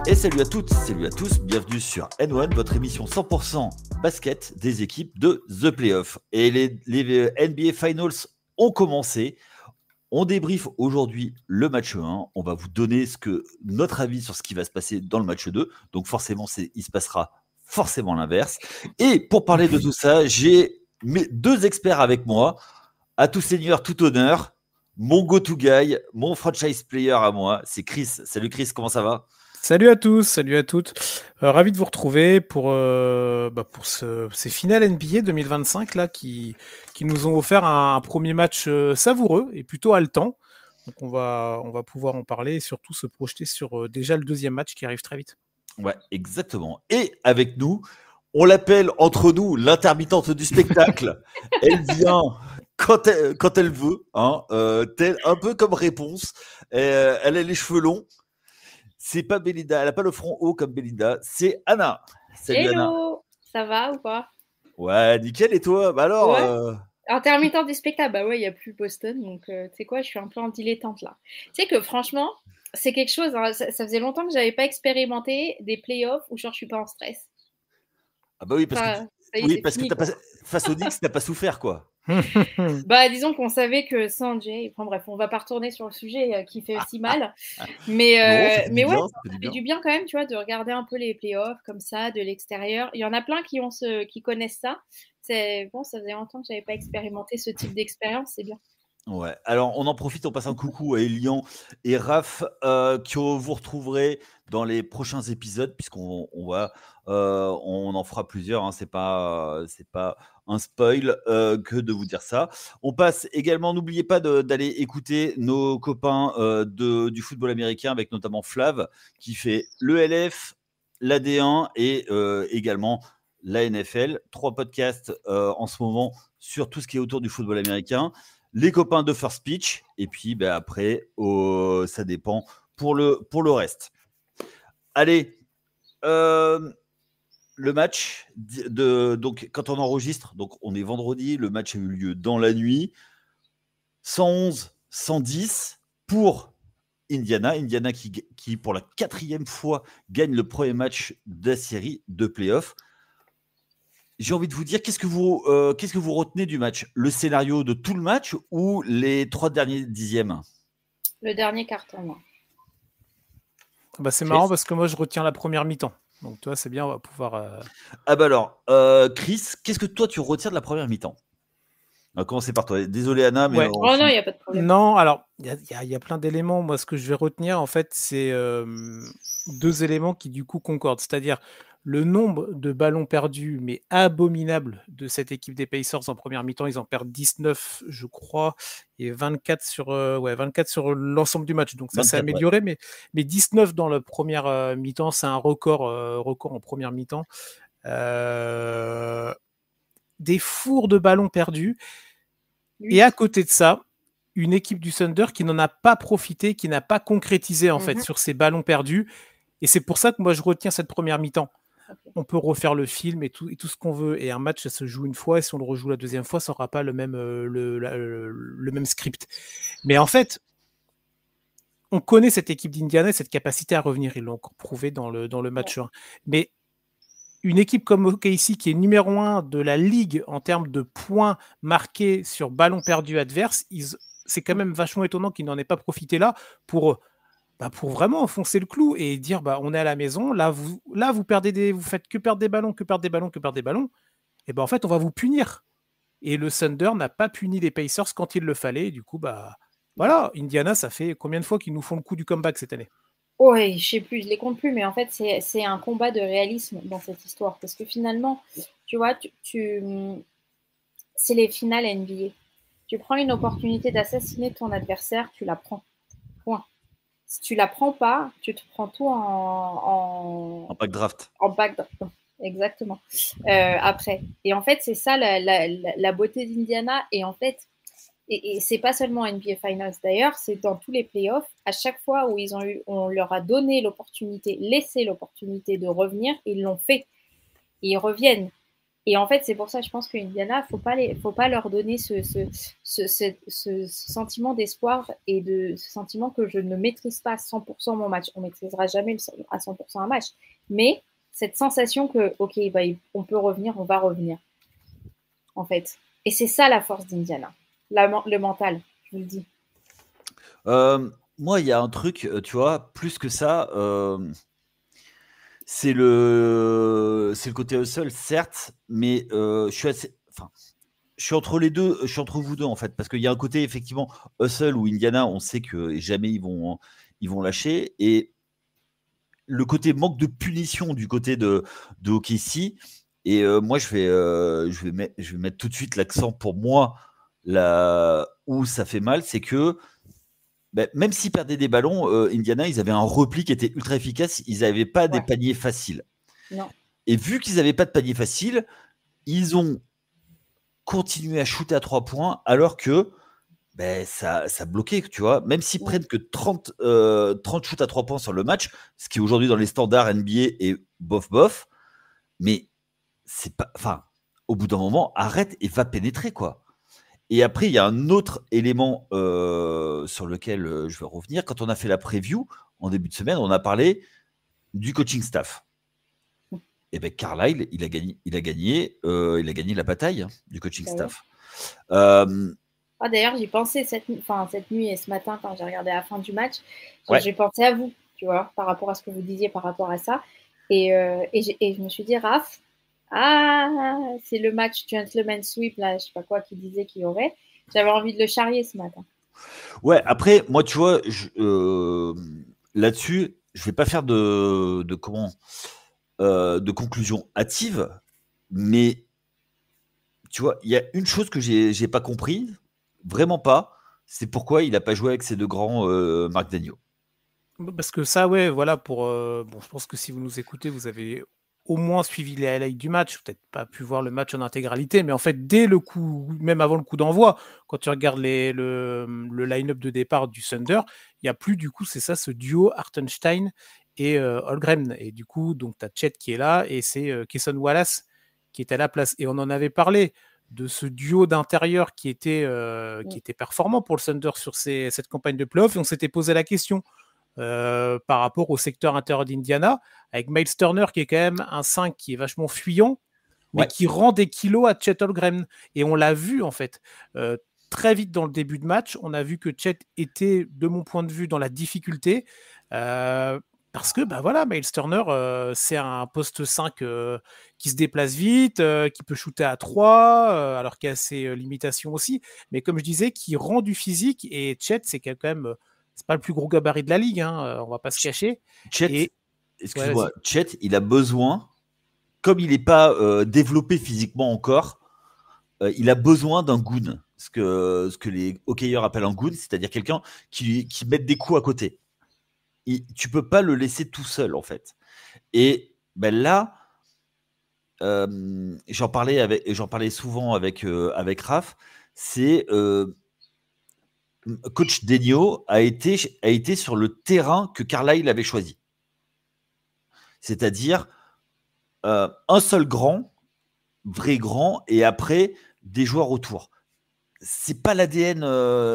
Et salut à toutes, salut à tous, bienvenue sur N1, votre émission 100% basket des équipes de The Playoff. Et les NBA Finals ont commencé. On débriefe aujourd'hui le match 1. On va vous donner notre avis sur ce qui va se passer dans le match 2. Donc forcément, il se passera forcément l'inverse. Et pour parler de tout ça, j'ai mes deux experts avec moi. À tout seigneur, tout honneur. Mon go-to guy, mon franchise player à moi, c'est Chris. Salut Chris, comment ça va ? Salut à tous, salut à toutes. Ravi de vous retrouver pour ces finales NBA 2025 là qui nous ont offert un premier match savoureux et plutôt haletant. Donc on va pouvoir en parler et surtout se projeter sur déjà le deuxième match qui arrive très vite. Ouais, exactement. Et avec nous, on l'appelle entre nous l'intermittente du spectacle. Elle vient quand elle veut, hein, un peu comme Réponse. Elle a les cheveux longs. C'est pas Belinda, elle a pas le front haut comme Belinda, c'est Anna. Salut Hello, Anna. ça va ou pas? Ouais, nickel, et toi? Bah alors Ouais. Intermittent du spectacle, bah ouais, il n'y a plus Boston, donc tu sais quoi, je suis un peu en dilettante là. Tu sais que franchement, c'est quelque chose, hein, ça faisait longtemps que j'avais pas expérimenté des playoffs où genre je suis pas en stress. Ah bah oui, parce Ça, que, ça y est, c'est fini, t'as quoi. pas, face aux Knicks, t'as pas souffert, quoi. Bah disons qu'on savait que sans Jay, enfin bref, on va pas retourner sur le sujet qui fait aussi mal, mais, Non, ça fait du ouais, bien, ça fait du bien quand même, tu vois, de regarder un peu les playoffs comme ça, de l'extérieur. Il y en a plein qui connaissent ça. C'est bon, ça faisait longtemps que j'avais pas expérimenté ce type d'expérience, c'est bien. Ouais, alors on en profite, on passe un coucou à Elian et Raph, que vous retrouverez dans les prochains épisodes, on en fera plusieurs, hein, c'est pas un spoil que de vous dire ça. On passe également, n'oubliez pas d'aller écouter nos copains du football américain, avec notamment Flav, qui fait le LF, l'AD1 et également la NFL. 3 podcasts en ce moment sur tout ce qui est autour du football américain. Les copains de First Pitch, et puis après, ça dépend pour le reste. Allez, le match, donc quand on enregistre, donc on est vendredi, le match a eu lieu dans la nuit, 111-110 pour Indiana qui pour la 4e fois gagne le premier match de la série de playoff. J'ai envie de vous dire, qu'est-ce que vous retenez du match? Le scénario de tout le match ou les 3 derniers dixièmes? Le dernier carton, moi. Bah, c'est marrant parce que moi je retiens la première mi-temps. Donc toi c'est bien, on va pouvoir. Ah bah alors, Chris, qu'est-ce que toi tu retiens de la première mi-temps? On va commencer par toi. Désolé Anna, mais Ouais. Oh non, il n'y a pas de problème. Non, alors il y a plein d'éléments. Moi ce que je vais retenir en fait c'est 2 éléments qui du coup concordent. C'est-à-dire le nombre de ballons perdus, mais abominable, de cette équipe des Pacers en première mi-temps. Ils en perdent 19, je crois, et 24 sur l'ensemble du match. Donc ça s'est 24, ouais. amélioré, mais 19 dans la première mi-temps, c'est un record en première mi-temps. Des fours de ballons perdus. Oui. Et à côté de ça, une équipe du Thunder qui n'en a pas profité, qui n'a pas concrétisé en fait sur ces ballons perdus. Et c'est pour ça que moi je retiens cette première mi-temps. Okay. On peut refaire le film et tout ce qu'on veut. Et un match, ça se joue une fois. Et si on le rejoue la deuxième fois, ça n'aura pas le même script. Mais en fait, on connaît cette équipe d'Indiana et cette capacité à revenir. Ils l'ont encore prouvé dans le match 1. Mais une équipe comme OKC qui est numéro 1 de la ligue en termes de points marqués sur ballon perdu adverse, c'est quand même vachement étonnant qu'ils n'en aient pas profité là pour vraiment enfoncer le clou et dire on est à la maison, là vous faites que perdre des ballons, et en fait on va vous punir. Et le Thunder n'a pas puni les Pacers quand il le fallait, et du coup voilà, Indiana, ça fait combien de fois qu'ils nous font le coup du comeback cette année? Oui, je sais plus, je les compte plus, mais en fait, c'est un combat de réalisme dans cette histoire. Parce que finalement, tu vois, c'est les finales NBA. Tu prends une opportunité d'assassiner ton adversaire, tu la prends. Point. Si tu la prends pas, tu te prends tout en backdraft. En backdraft, exactement. Après. Et en fait, c'est ça la beauté d'Indiana. Et en fait, et c'est pas seulement NBA Finals d'ailleurs, c'est dans tous les playoffs. À chaque fois où on leur a laissé l'opportunité de revenir, ils l'ont fait. Et ils reviennent. Et en fait, c'est pour ça, je pense qu'Indiana, faut pas leur donner ce sentiment d'espoir et ce sentiment que je ne maîtrise pas à 100% mon match. On ne maîtrisera jamais à 100% un match. Mais cette sensation que, ok, bah, on peut revenir, on va revenir, en fait. Et c'est ça la force d'Indiana, le mental, je vous le dis. Moi, il y a un truc, tu vois, plus que ça, c'est le côté hustle, certes, mais je suis entre les deux, je suis entre vous deux en fait, parce qu'il y a un côté effectivement hustle où Indiana, on sait que jamais ils vont lâcher, et le côté manque de punition du côté de OKC. Et moi, je vais mettre tout de suite l'accent pour moi là où ça fait mal, c'est que même s'ils perdaient des ballons, Indiana, ils avaient un repli qui était ultra efficace. Ils n'avaient pas des paniers faciles. Non. Et vu qu'ils n'avaient pas de panier facile, ils ont continué à shooter à 3 points alors que ça bloquait, tu vois. Même s'ils prennent que 30 shoots à 3 points sur le match, ce qui aujourd'hui dans les standards NBA est bof, mais c'est pas. Enfin, au bout d'un moment, arrête et va pénétrer, quoi. Et après, il y a un autre élément sur lequel je vais revenir. Quand on a fait la preview en début de semaine, on a parlé du coaching staff. Et bien, Carlisle, il a gagné la bataille du coaching staff. D'ailleurs, j'y pensais cette nuit et ce matin quand j'ai regardé la fin du match. J'ai pensé à vous, tu vois, par rapport à ce que vous disiez par rapport à ça. Et je me suis dit, Raph, c'est le match gentleman sweep, là, je sais pas quoi, qui disait qu'il y aurait. J'avais envie de le charrier ce matin. Ouais, après, moi, tu vois, là-dessus, je vais pas faire de conclusion hâtive, mais tu vois, il y a une chose que j'ai pas compris, vraiment pas, c'est pourquoi il a pas joué avec ces deux grands Marc Daigneault. Parce que ça, ouais, voilà, je pense que si vous nous écoutez, vous avez au moins suivi les highlights du match, peut-être pas pu voir le match en intégralité, mais en fait, dès le coup, même avant le coup d'envoi, quand tu regardes le line-up de départ du Thunder, il n'y a plus, du coup, c'est ça, ce duo Hartenstein et Holmgren. Et du coup, donc, tu as Chet qui est là, et c'est Cason Wallace qui est à la place. Et on en avait parlé de ce duo d'intérieur qui était performant pour le Thunder sur cette campagne de playoff, et on s'était posé la question par rapport au secteur intérieur d'Indiana, avec Miles Turner qui est quand même un 5 qui est vachement fuyant, mais qui rend des kilos à Chet Holmgren. Et on l'a vu en fait. Très vite dans le début de match, on a vu que Chet était, de mon point de vue, dans la difficulté. Parce que voilà, Miles Turner, c'est un poste 5 qui se déplace vite, qui peut shooter à 3, alors qu'il y a ses limitations aussi. Mais comme je disais, qui rend du physique. Et Chet, c'est quand même... c'est pas le plus gros gabarit de la ligue, hein, on va pas se cacher. Chet, excuse-moi, Chet, il a besoin, comme il n'est pas développé physiquement encore, il a besoin d'un goon, ce que les hockeyeurs appellent un goon, c'est-à-dire quelqu'un qui met des coups à côté. Tu peux pas le laisser tout seul, en fait. Et là, j'en parlais souvent avec Raph, c'est coach Daigneault a été sur le terrain que Carlisle avait choisi. C'est-à-dire un seul grand, vrai grand, et après des joueurs autour. C'est pas l'ADN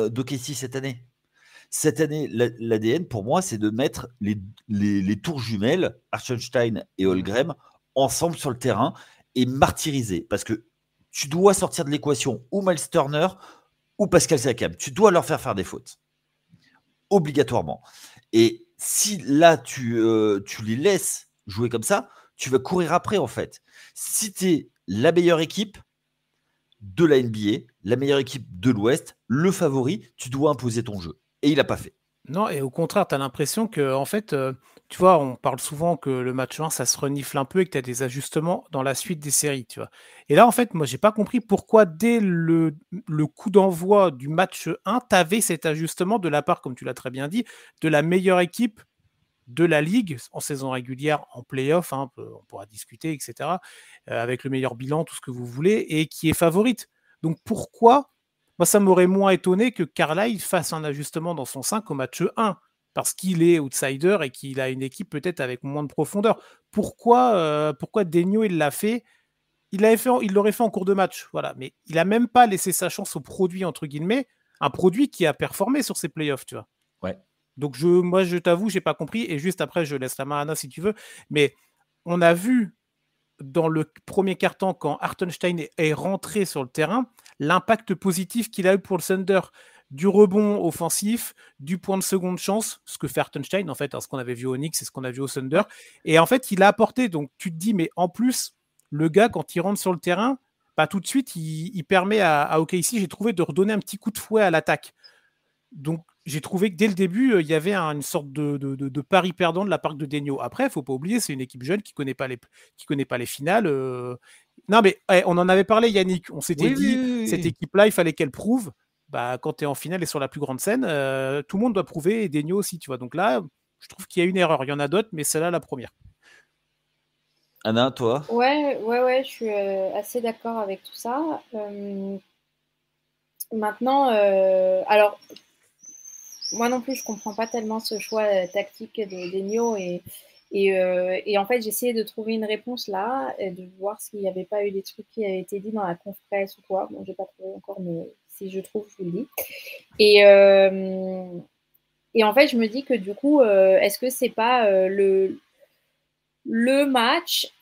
d'OKC cette année. Cette année, l'ADN pour moi, c'est de mettre les tours jumelles, Hartenstein et Holmgren, ensemble sur le terrain et martyriser. Parce que tu dois sortir de l'équation ou Miles Turner ou Pascal Siakam. Tu dois leur faire des fautes. Obligatoirement. Et si là, tu les laisses jouer comme ça, tu vas courir après, en fait. Si tu es la meilleure équipe de la NBA, la meilleure équipe de l'Ouest, le favori, tu dois imposer ton jeu. Et il n'a pas fait. Non, et au contraire, tu as l'impression que, en fait, tu vois, on parle souvent que le match 1, ça se renifle un peu et que tu as des ajustements dans la suite des séries, tu vois. Et là, en fait, moi, j'ai pas compris pourquoi, dès le coup d'envoi du match 1, tu avais cet ajustement de la part, comme tu l'as très bien dit, de la meilleure équipe de la ligue en saison régulière, en play-off, hein, on pourra discuter, etc., avec le meilleur bilan, tout ce que vous voulez, et qui est favorite. Donc pourquoi, moi ça m'aurait moins étonné que Carlisle fasse un ajustement dans son 5 au match 1, parce qu'il est outsider et qu'il a une équipe peut-être avec moins de profondeur. Pourquoi Daigneault il l'a fait il l'aurait fait en cours de match, voilà. Mais il a même pas laissé sa chance au produit, entre guillemets, un produit qui a performé sur ces playoffs, tu vois. Ouais. Donc, moi, je t'avoue, j'ai pas compris. Et juste après, je laisse la main à Anna si tu veux. Mais on a vu dans le premier quart-temps, quand Hartenstein est rentré sur le terrain, l'impact positif qu'il a eu pour le Thunder. Du rebond offensif, du point de seconde chance, ce que fait Hartenstein, en fait, hein, ce qu'on avait vu au Knicks, c'est ce qu'on a vu au Thunder. Et en fait, il a apporté. Donc, tu te dis, mais en plus, le gars, quand il rentre sur le terrain, bah, tout de suite, il permet à OKC, j'ai trouvé, de redonner un petit coup de fouet à l'attaque. Donc, j'ai trouvé que dès le début, il y avait une sorte de pari perdant de la part de Denio. Après, il ne faut pas oublier, c'est une équipe jeune qui ne connaît pas les finales. Non, mais on en avait parlé, Yannick. On s'était dit, cette équipe-là, il fallait qu'elle prouve. Bah, quand tu es en finale et sur la plus grande scène, tout le monde doit prouver, et Denio aussi, tu vois. Donc là, je trouve qu'il y a une erreur. Il y en a d'autres, mais celle-là, la première. Anna, toi? Ouais, je suis assez d'accord avec tout ça. Maintenant, alors, moi non plus, je comprends pas tellement ce choix tactique de Denio et en fait, j'essayais de trouver une réponse là, et de voir s'il n'y avait pas eu des trucs qui avaient été dit dans la conférence ou quoi. Bon, j'ai pas trouvé encore, mais si je trouve, je vous le dis. Et en fait, je me dis que du coup, est-ce que c'est pas le match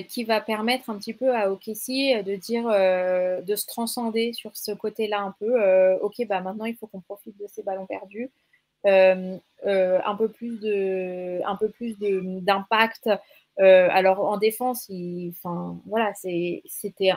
qui va permettre un petit peu à OKC de dire, de se transcender sur ce côté-là un peu. Ok, bah maintenant il faut qu'on profite de ces ballons perdus, un peu plus d'impact. Alors en défense, voilà, c'était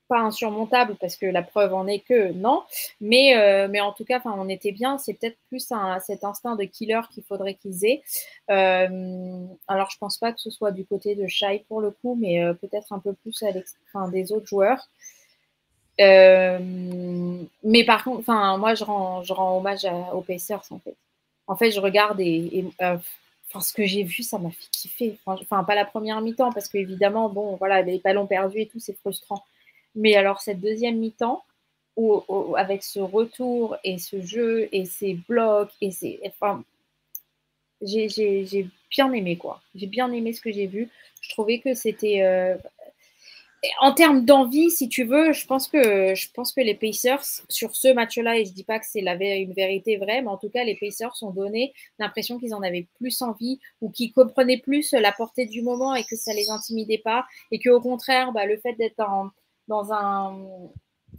pas insurmontable parce que la preuve en est que non, mais en tout cas, on était bien. C'est peut-être plus cet instinct de killer qu'il faudrait qu'ils aient. Alors, je pense pas que ce soit du côté de Shai pour le coup, mais peut-être un peu plus des autres joueurs. Mais par contre, moi, je rends hommage aux Pacers en fait. En fait, je regarde ce que j'ai vu, ça m'a fait kiffer. Enfin, pas la première mi-temps parce qu'évidemment, bon, voilà, les ballons perdus et tout, c'est frustrant. Mais alors, cette deuxième mi-temps, avec ce retour et ce jeu et ces blocs, j'ai bien aimé, quoi. J'ai bien aimé ce que j'ai vu. Je trouvais que c'était... en termes d'envie, si tu veux, je pense que les Pacers, sur ce match-là, et je dis pas que c'est une vérité vraie, mais en tout cas, les Pacers ont donné l'impression qu'ils en avaient plus envie ou qu'ils comprenaient plus la portée du moment et que ça les intimidait pas. Et qu'au contraire, le fait d'être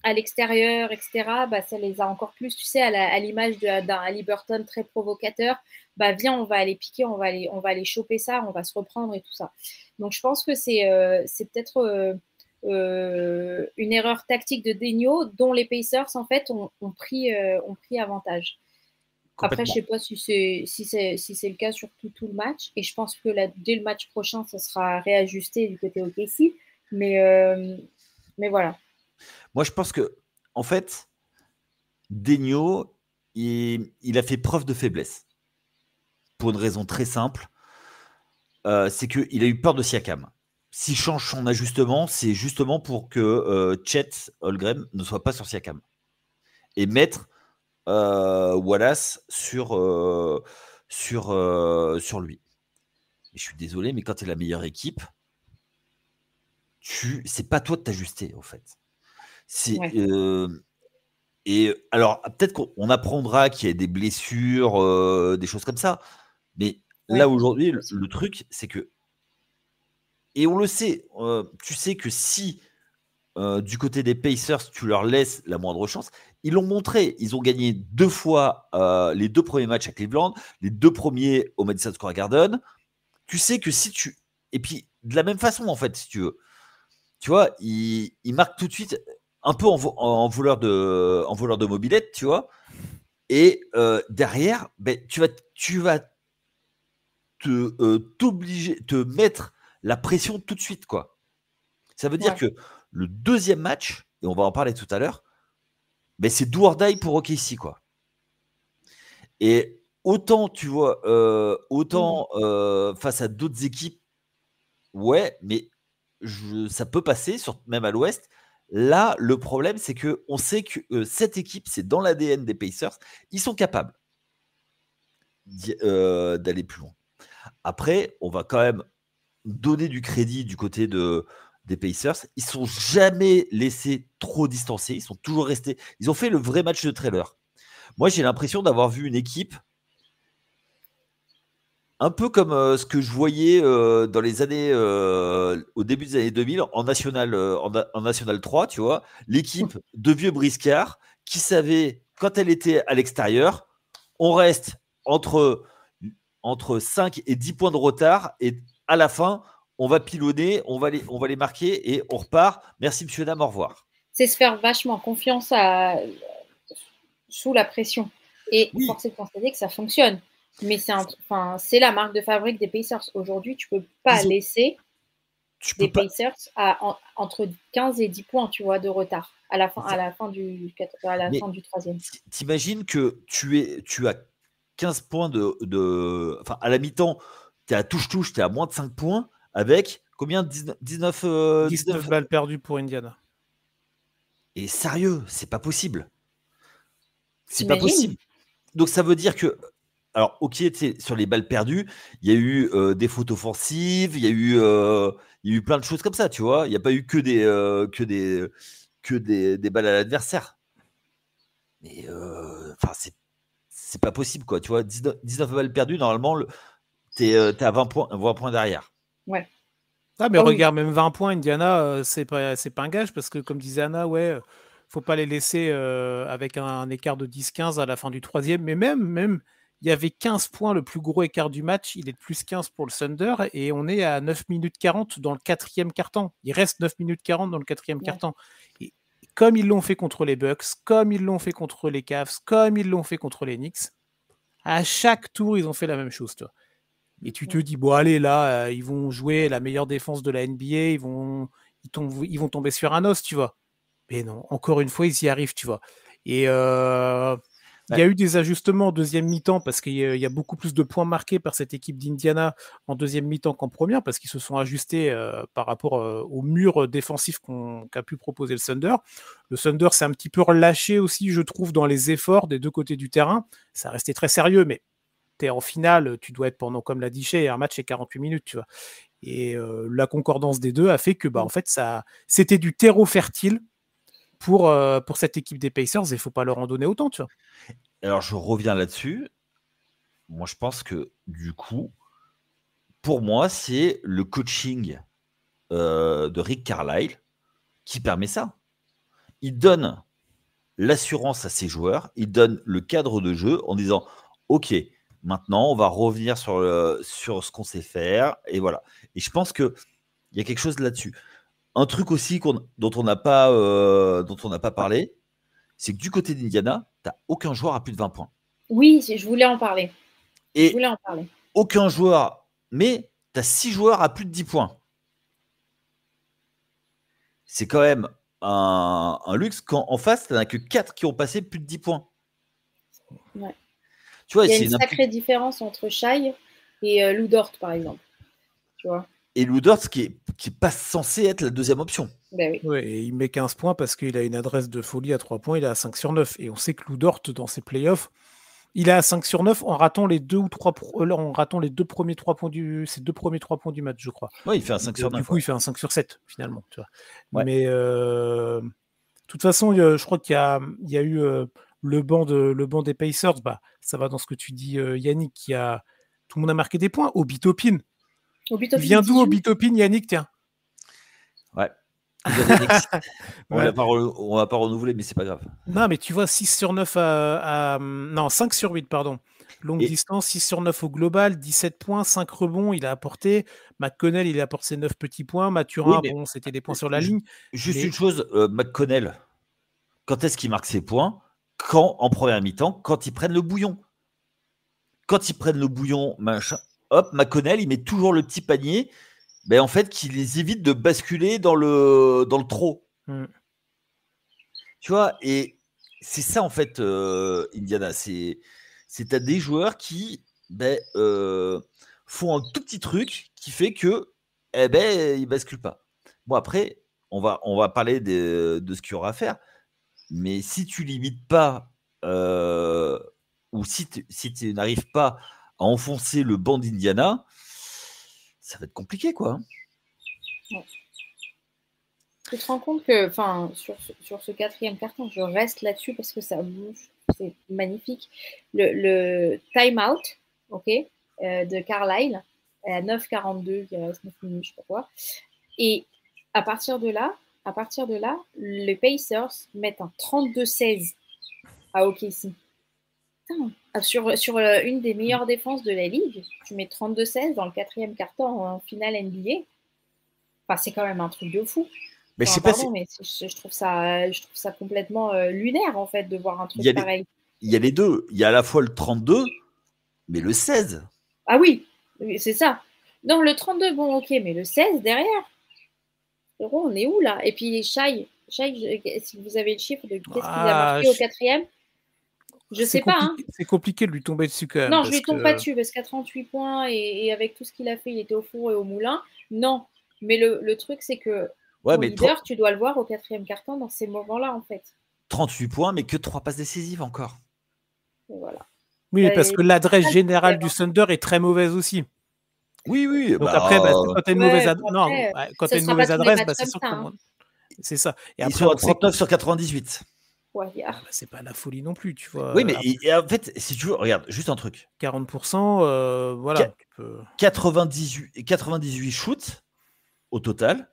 à l'extérieur, etc., ça les a encore plus, tu sais, à l'image d'un Haliburton très provocateur. Viens, on va aller piquer, on va aller choper ça, on va se reprendre et tout ça. Donc, je pense que c'est peut-être une erreur tactique de Denio dont les Pacers, en fait, ont pris avantage. Après, je ne sais pas si c'est le cas sur tout le match. Et je pense que dès le match prochain, ça sera réajusté du côté OKC. Mais voilà. Moi, je pense que, en fait, Denio, il a fait preuve de faiblesse. Pour une raison très simple. C'est qu'il a eu peur de Siakam. S'il change son ajustement, c'est justement pour que Chet Holmgren ne soit pas sur Siakam. Et mettre Wallace sur lui. Et je suis désolé, mais quand tu es la meilleure équipe, c'est pas toi de t'ajuster, en fait. Et alors, peut-être qu'on apprendra qu'il y a des blessures, des choses comme ça. Mais là, aujourd'hui, le truc, c'est que, et on le sait, tu sais que si du côté des Pacers, tu leur laisses la moindre chance, ils l'ont montré. Ils ont gagné 2 fois les 2 premiers matchs à Cleveland, les 2 premiers au Madison Square Garden. Tu sais que si tu... Et puis, de la même façon, en fait, si tu veux. Tu vois, ils marquent tout de suite un peu en voleur de mobilette, tu vois. Et derrière, tu vas t'obliger, te mettre la pression tout de suite, quoi. Ça veut dire que le deuxième match, et on va en parler tout à l'heure, c'est do or die pour OKC, quoi. Et autant, tu vois, face à d'autres équipes, ouais, mais ça peut passer, même à l'Ouest. Là, le problème, c'est qu'on sait que cette équipe, c'est dans l'ADN des Pacers. Ils sont capables d'aller plus loin. Après, on va quand même donner du crédit du côté de des Pacers, ils ne sont jamais laissés trop distancés. Ils sont toujours restés. Ils ont fait le vrai match de trailer. Moi, j'ai l'impression d'avoir vu une équipe un peu comme ce que je voyais dans les années, au début des années 2000 en National 3, tu vois, l'équipe de vieux briscards qui savait quand elle était à l'extérieur, on reste entre 5 et 10 points de retard et à la fin, on va pilonner, on va les marquer et on repart. Merci monsieur, dame, au revoir. C'est se faire vachement confiance sous la pression. Et force est de constater que ça fonctionne. Mais c'est la marque de fabrique des Pacers. Aujourd'hui, tu ne peux pas laisser des Pacers entre 15 et 10 points, tu vois, de retard à la fin du troisième. T'imagines que tu as 15 points enfin, à la mi-temps, tu es à touche-touche, tu es à moins de 5 points avec combien 19 balles perdues pour Indiana. Et sérieux, c'est pas possible. C'est pas possible. Donc ça veut dire que, alors ok, sur les balles perdues, il y a eu des fautes offensives, il y a eu plein de choses comme ça, tu vois. Il n'y a pas eu que des balles à l'adversaire. Mais enfin, c'est pas possible, quoi. Tu vois, 19 balles perdues, normalement, t'es à 20 points derrière. Ouais. Ah, mais regarde, même 20 points, Indiana, c'est pas un gage, parce que comme disait Anna, faut pas les laisser avec un écart de 10-15 à la fin du troisième. Mais même, il y avait 15 points, le plus gros écart du match. Il est de plus 15 pour le Thunder, et on est à 9 minutes 40 dans le quatrième quart-temps. Il reste 9 minutes 40 dans le quatrième quart-temps. Et comme ils l'ont fait contre les Bucks, comme ils l'ont fait contre les Cavs, comme ils l'ont fait contre les Knicks, à chaque tour, ils ont fait la même chose, toi. Et tu te dis, bon, allez, là, ils vont jouer la meilleure défense de la NBA, ils vont tomber sur un os, tu vois. Mais non, encore une fois, ils y arrivent, tu vois. Et il y a eu des ajustements en deuxième mi-temps parce qu'il y a beaucoup plus de points marqués par cette équipe d'Indiana en deuxième mi-temps qu'en première, parce qu'ils se sont ajustés par rapport au mur défensif qu'a pu proposer le Thunder. Le Thunder s'est un petit peu relâché aussi, je trouve, dans les efforts des deux côtés du terrain. Ça restait très sérieux, mais t'es en finale, tu dois être pendant, comme l'a dit Shea, un match c'est 48 minutes, tu vois. Et la concordance des deux a fait que, en fait, c'était du terreau fertile pour cette équipe des Pacers, et il ne faut pas leur en donner autant, tu vois. Alors, je reviens là-dessus. Moi, je pense que, du coup, pour moi, c'est le coaching de Rick Carlisle qui permet ça. Il donne l'assurance à ses joueurs, il donne le cadre de jeu en disant « Ok, maintenant, on va revenir sur ce qu'on sait faire. » Et voilà. Et je pense qu'il y a quelque chose là-dessus. Un truc aussi dont on n'a pas parlé, c'est que du côté d'Indiana, tu n'as aucun joueur à plus de 20 points. Oui, je voulais en parler. Aucun joueur, mais tu as 6 joueurs à plus de 10 points. C'est quand même un luxe quand en face, tu n'en as que 4 qui ont passé plus de 10 points. Ouais. Tu vois, il y a une sacrée différence entre Shai et Lou Dort, par exemple. Tu vois. Et Lou Dort, qui est pas censé être la deuxième option. Ben oui. Ouais, et il met 15 points parce qu'il a une adresse de folie à 3 points, il est à 5 sur 9. Et on sait que Lou Dort, dans ses playoffs, il est à 5 sur 9 en ratant les deux premiers 3 points ses 2 premiers 3 points du match, je crois. Oui, il fait un 5 sur 9. Du coup, il fait un 5 sur 7, finalement. Tu vois. Ouais. Mais de toute façon, je crois qu'il y a eu le banc des Pacers. Ça va dans ce que tu dis, Yannick. Tout le monde a marqué des points. Obi Toppin. Il vient d'où, Obi Toppin, Yannick? Tiens. Ouais. On va pas renouveler, mais c'est pas grave. Non, mais tu vois, 6 sur 9 non, 5 sur 8, pardon. Longue distance, 6 sur 9 au global, 17 points, 5 rebonds, il a apporté. McConnell, il a apporté 9 petits points. Mathurin, c'était des points sur la ligne. Juste une chose, McConnell, quand est-ce qu'il marque ses points? En première mi-temps, quand ils prennent le bouillon. Quand ils prennent le bouillon, machin, hop, McConnell, il met toujours le petit panier, en fait, qui les évite de basculer dans le trop. Tu vois, et c'est ça, en fait, Indiana. C'est t'as des joueurs qui font un tout petit truc qui fait que ils basculent pas. Bon, après, on va parler de ce qu'il y aura à faire. Mais si tu limites pas, ou si tu n'arrives pas à enfoncer le banc d'Indiana, ça va être compliqué, quoi. Ouais. Tu te rends compte que, sur ce 4e carton, je reste là-dessus parce que ça bouge, c'est magnifique. Le time-out, ok, de Carlisle, à 9,42, il reste 9 minutes, je sais pas quoi. Et à partir de là, les Pacers mettent un 32-16 à OKC. Sur une des meilleures défenses de la ligue, tu mets 32-16 dans le 4e carton en finale NBA. Enfin, c'est quand même un truc de fou. Mais je trouve ça complètement lunaire, en fait, de voir un truc pareil. Il y a les deux. Il y a à la fois le 32, mais le 16. Ah oui, c'est ça. Non, le 32, bon, ok, mais le 16 derrière. On est où, là? Et puis, Shai, si vous avez le chiffre de qu'est-ce qu'il a marqué au 4e, je sais pas. Hein. C'est compliqué de lui tomber dessus quand même. Non, je lui tombe pas dessus parce qu'à 38 points et avec tout ce qu'il a fait, il était au four et au moulin. Non, mais le truc, c'est que ton leader, tu dois le voir au 4e carton dans ces moments-là, en fait. 38 points, mais que 3 passes décisives encore. Et voilà. Oui, parce que l'adresse générale du Thunder est très mauvaise aussi. Oui. Donc après, quand tu as une mauvaise adresse, c'est sûr que c'est ça. Et ils sont à 39 sur 98. Ouais, c'est pas la folie non plus, tu vois. Oui, mais en fait, si tu veux, regarde, juste un truc. 40%, voilà. 98 shoots au total.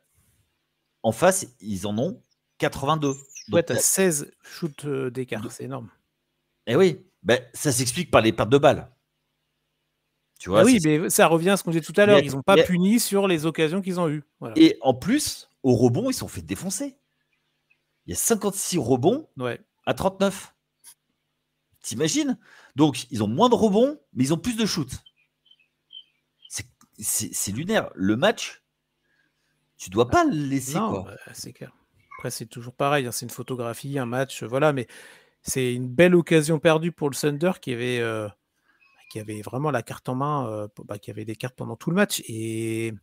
En face, ils en ont 82. Ouais, tu as 16 shoots d'écart, c'est énorme. Eh oui, ça s'explique par les pertes de balles. Tu vois, oui, mais ça revient à ce qu'on disait tout à l'heure. Ils n'ont pas puni sur les occasions qu'ils ont eues. Voilà. Et en plus, au rebond, ils se sont fait défoncer. Il y a 56 rebonds à 39. T'imagines? Donc, ils ont moins de rebonds, mais ils ont plus de shoots. C'est lunaire. Le match, tu dois pas le laisser. Non, c'est clair. Après, c'est toujours pareil. Hein, c'est une photographie, un match, voilà. Mais c'est une belle occasion perdue pour le Thunder qui avait vraiment la carte en main, qui avait des cartes pendant tout le match. Et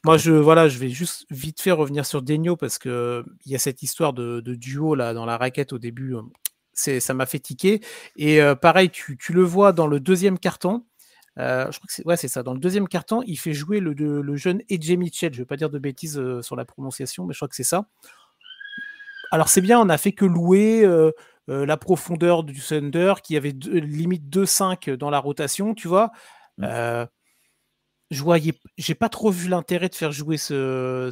moi, je vais juste vite fait revenir sur Daigneault parce qu'il y a cette histoire de duo là, dans la raquette au début. Ça m'a fait tiquer. Et pareil, tu le vois dans le deuxième carton. Je crois que c'est ça. Dans le deuxième carton, il fait jouer le jeune EJ Mitchell. Je ne vais pas dire de bêtises sur la prononciation, mais je crois que c'est ça. Alors, c'est bien, on n'a fait que louer la profondeur du Thunder qui avait limite 2-5 dans la rotation, tu vois. J'ai pas trop vu l'intérêt de faire jouer ce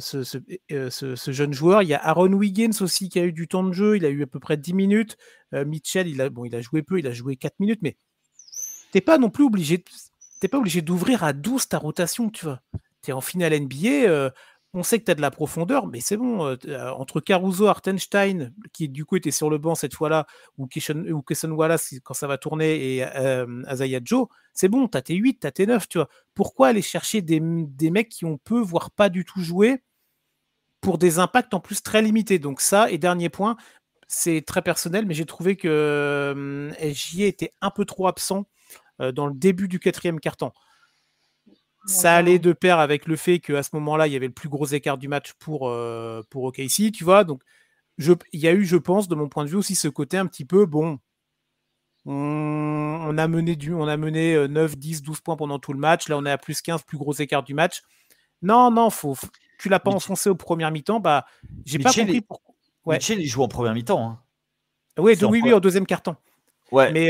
jeune joueur. Il y a Aaron Wiggins aussi qui a eu du temps de jeu. Il a eu à peu près 10 minutes. Mitchell, il a joué peu. Il a joué 4 minutes, mais t'es pas non plus obligé d'ouvrir à 12 ta rotation, tu vois. Tu es en finale NBA, on sait que tu as de la profondeur, mais c'est bon. Entre Caruso, Hartenstein, qui du coup était sur le banc cette fois-là, ou Kesson Wallace quand ça va tourner, et Isaiah Joe, c'est bon, tu as tes 8, tu as tes 9, tu vois. Pourquoi aller chercher des mecs qui ont peu, voire pas du tout joué, pour des impacts en plus très limités? Donc ça, et dernier point, c'est très personnel, mais j'ai trouvé que SJ était un peu trop absent dans le début du 4e carton. Ça allait de pair avec le fait qu'à ce moment-là, il y avait le plus gros écart du match pour OKC, tu vois. Donc, il y a eu, je pense, de mon point de vue aussi, ce côté un petit peu, bon, on a mené 9, 10, 12 points pendant tout le match. Là, on est à plus 15, plus gros écart du match. Non, tu l'as pas enfoncé au premier mi-temps. J'ai pas compris pourquoi. Mitchell, il joue en première mi-temps. Hein. Oui, au deuxième carton. Ouais, mais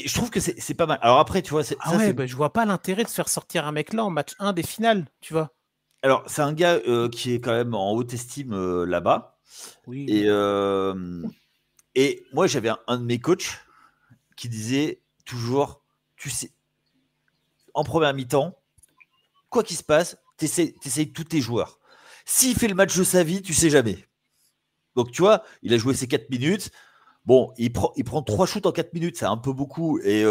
je trouve que c'est pas mal. Alors après, tu vois, je vois pas l'intérêt de faire sortir un mec là en match 1 des finales, tu vois. Alors, c'est un gars qui est quand même en haute estime là-bas. Oui. Et moi, j'avais un de mes coachs qui disait toujours, tu sais, en première mi-temps, quoi qu'il se passe, t'essayes tous tes joueurs. S'il fait le match de sa vie, tu sais jamais. Donc, tu vois, il a joué ses 4 minutes. Bon, il prend 3 shoots en 4 minutes, c'est un peu beaucoup, et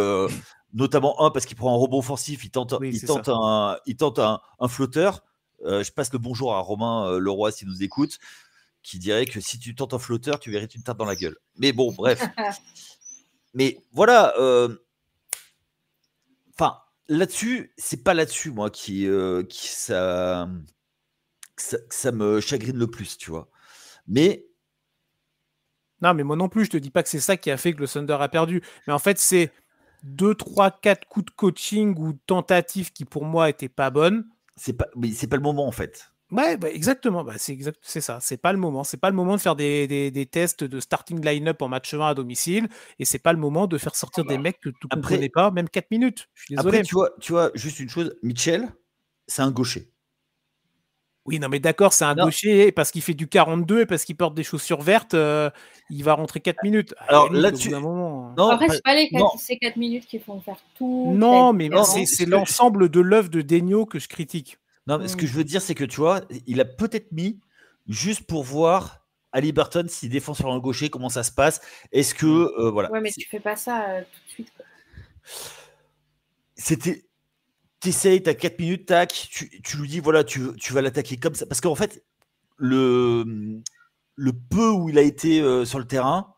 notamment un parce qu'il prend un rebond offensif, il tente un flotteur. Je passe le bonjour à Romain Leroy s'il nous écoute, qui dirait que si tu tentes un flotteur, tu mérites une tarte dans la gueule. Mais bon, bref. Mais voilà. Enfin, là-dessus, c'est pas là-dessus, moi, ça me chagrine le plus, tu vois. Mais non, mais moi non plus, je te dis pas que c'est ça qui a fait que le Thunder a perdu. Mais en fait, c'est 2, 3, 4 coups de coaching ou tentatives qui, pour moi, étaient pas bonnes. Mais c'est pas le moment, en fait. Ouais, exactement. C'est ça. C'est pas le moment. C'est pas le moment de faire des tests de starting line-up en match 1 à domicile. Et c'est pas le moment de faire sortir des mecs que tu ne comprenais pas, même 4 minutes. Je suis désolé. Après, tu vois, juste une chose, Mitchell, c'est un gaucher. Oui, non, mais d'accord, c'est un gaucher parce qu'il fait du 42 et parce qu'il porte des chaussures vertes, il va rentrer 4 minutes. Alors là-dessus, après, c'est pas ces 4 minutes qui font faire tout. Non, mais c'est l'ensemble de l'œuvre de Daigneault que je critique. Non, mais ce que je veux dire, c'est que tu vois, il a peut-être mis juste pour voir Haliburton s'il défend sur un gaucher, comment ça se passe. Est-ce que voilà. Ouais, mais tu fais pas ça tout de suite. C'était. T'essayes, t'as 4 minutes, tac, tu lui dis voilà, tu vas l'attaquer comme ça. Parce qu'en fait, le peu où il a été sur le terrain,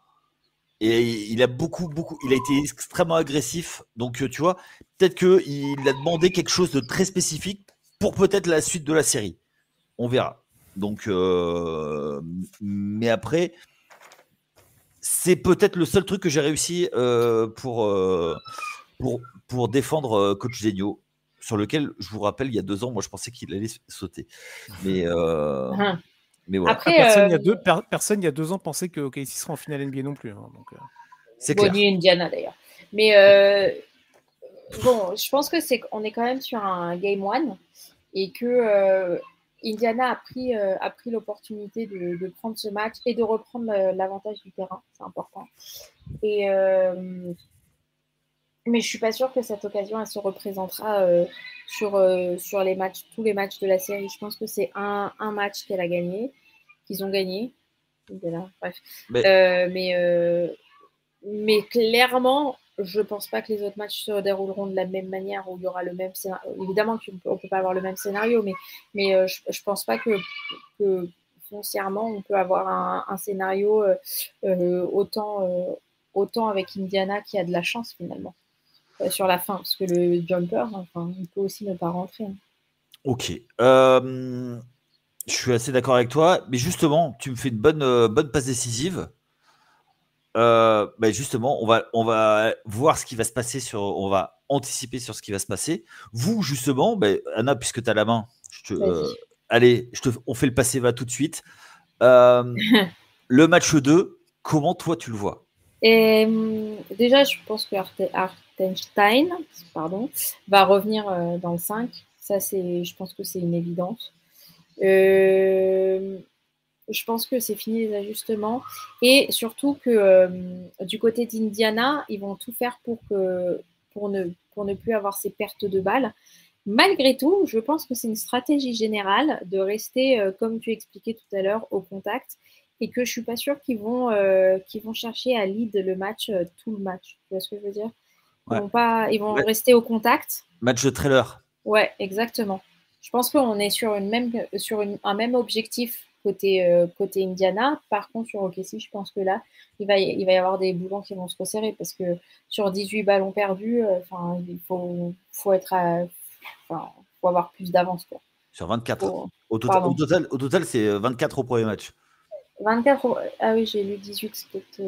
et il a il a été extrêmement agressif. Donc, tu vois, peut-être qu'il a demandé quelque chose de très spécifique pour peut-être la suite de la série. On verra. Donc, mais après, c'est peut-être le seul truc que j'ai réussi pour défendre Coach Daigneault, sur lequel, je vous rappelle, il y a 2 ans, moi, je pensais qu'il allait sauter. Mais voilà. Après, personne il y a 2 ans pensait que OKC sera en finale NBA non plus. Hein, donc, c'est clair. Ni Indiana, d'ailleurs. Mais bon, je pense qu'on est quand même sur un Game 1 et que Indiana a pris l'opportunité de prendre ce match et de reprendre l'avantage du terrain. C'est important. Et mais je suis pas sûre que cette occasion elle se représentera sur les matchs, tous les matchs de la série. Je pense que c'est un match qu'elle a gagné, qu'ils ont gagné. Bref. Mais clairement, je pense pas que les autres matchs se dérouleront de la même manière, où il y aura le même scénario. Évidemment qu'on peut pas avoir le même scénario, mais je pense pas que foncièrement on peut avoir un scénario autant avec Indiana qui a de la chance finalement sur la fin, parce que le jumper, enfin, il peut aussi ne pas rentrer. Ok. Je suis assez d'accord avec toi, mais justement, tu me fais une bonne passe décisive. Justement, on va voir ce qui va se passer on va anticiper sur ce qui va se passer. Vous, justement, Anna, puisque tu as la main, allez, on fait le passé va tout de suite. Le match 2, comment toi tu le vois? Et déjà, je pense que Hartenstein va revenir dans le 5. Ça, je pense que c'est une évidence. Je pense que c'est fini les ajustements. Et surtout que du côté d'Indiana, ils vont tout faire pour ne plus avoir ces pertes de balles. Malgré tout, je pense que c'est une stratégie générale de rester, comme tu expliquais tout à l'heure, au contact. Et que je suis pas sûre qu'ils vont chercher à lead le match, tout le match. Tu vois ce que je veux dire? Ils vont rester au contact. Match de trailer. Ouais, exactement. Je pense qu'on est sur un même objectif côté Indiana. Par contre, sur OKC, je pense que là, il va y avoir des boulons qui vont se resserrer parce que sur 18 ballons perdus, il faut avoir plus d'avance, quoi. Sur 24. Au total, c'est 24 au premier match. 24 Ah oui, j'ai lu 18.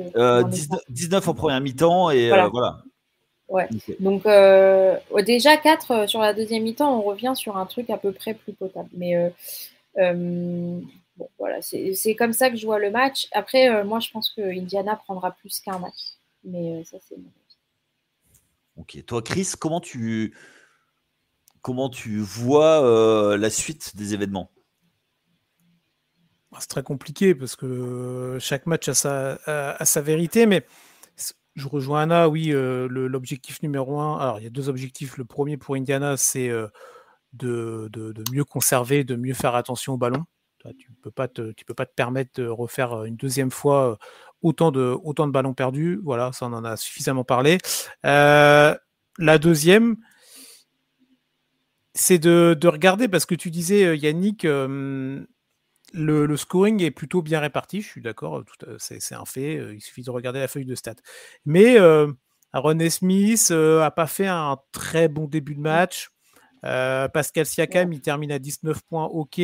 19 en première mi-temps et voilà. Ouais. Okay. Donc déjà 4 sur la deuxième mi-temps, on revient sur un truc à peu près plus potable. Mais bon, voilà, c'est comme ça que je vois le match. Après, moi, je pense que Indiana prendra plus qu'un match. Mais ça, c'est mon avis. Ok. Toi, Chris, comment tu vois la suite des événements? C'est très compliqué parce que chaque match a sa vérité, mais je rejoins Anna, oui, l'objectif numéro 1. Alors, il y a 2 objectifs. Le premier pour Indiana, c'est de mieux conserver, de mieux faire attention au ballon. Tu peux pas te permettre de refaire une deuxième fois autant de ballons perdus. Voilà, ça on en a suffisamment parlé. La deuxième, c'est de regarder, parce que tu disais, Yannick, le scoring est plutôt bien réparti, je suis d'accord, c'est un fait, il suffit de regarder la feuille de stats. Mais Aaron Smith n'a pas fait un très bon début de match. Pascal Siakam, il termine à 19 points, ok.